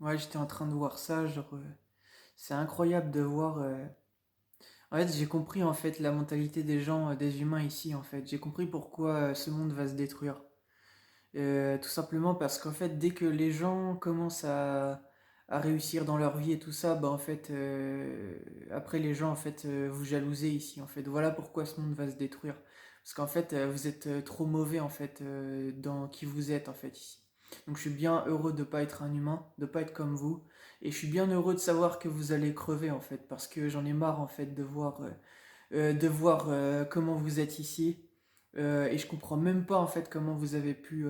Ouais, j'étais en train de voir ça, genre, c'est incroyable de voir. En fait, j'ai compris en fait la mentalité des gens, des humains ici en fait. J'ai compris pourquoi ce monde va se détruire. Tout simplement parce qu'en fait, dès que les gens commencent à réussir dans leur vie et tout ça, bah en fait, après les gens en fait vous jalousez ici en fait. Voilà pourquoi ce monde va se détruire. Parce qu'en fait, vous êtes trop mauvais en fait dans qui vous êtes en fait ici. Donc je suis bien heureux de pas être un humain, de pas être comme vous, et je suis bien heureux de savoir que vous allez crever en fait, parce que j'en ai marre en fait de voir comment vous êtes ici. Et je comprends même pas en fait comment vous avez pu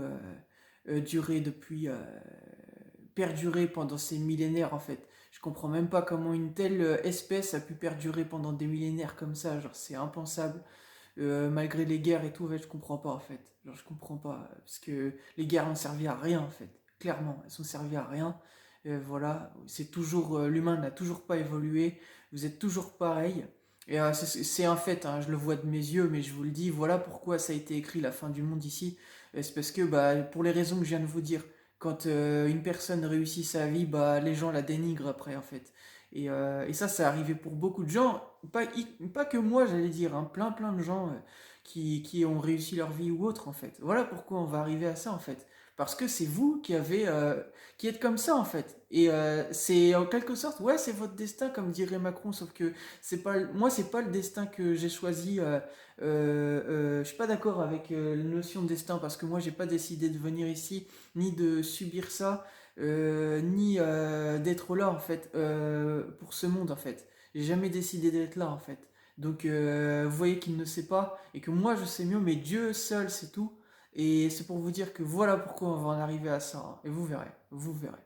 durer depuis, perdurer pendant ces millénaires en fait. Je comprends même pas comment une telle espèce a pu perdurer pendant des millénaires comme ça. Genre c'est impensable. Malgré les guerres et tout, en fait, je comprends pas en fait. Genre je comprends pas parce que les guerres ont servi à rien en fait. Clairement, elles ont servi à rien. Voilà, c'est toujours l'humain n'a toujours pas évolué. Vous êtes toujours pareil. Et c'est un fait, hein, je le vois de mes yeux, mais je vous le dis, voilà pourquoi ça a été écrit la fin du monde ici. C'est parce que, bah, pour les raisons que je viens de vous dire, quand une personne réussit sa vie, bah, les gens la dénigrent après, en fait. Et ça, c'est arrivé pour beaucoup de gens, pas que moi, j'allais dire, hein, plein de gens qui ont réussi leur vie ou autre, en fait. Voilà pourquoi on va arriver à ça, en fait. Parce que c'est vous qui êtes comme ça, en fait. Et c'est en quelque sorte, ouais, c'est votre destin, comme dirait Macron, sauf que moi, c'est pas le destin que j'ai choisi. Je suis pas d'accord avec la notion de destin parce que moi, j'ai pas décidé de venir ici ni de subir ça, ni d'être là en fait pour ce monde en fait. J'ai jamais décidé d'être là en fait. Donc vous voyez qu'il ne sait pas et que moi je sais mieux, mais Dieu seul c'est tout. Et c'est pour vous dire que voilà pourquoi on va en arriver à ça, hein. Et vous verrez, vous verrez.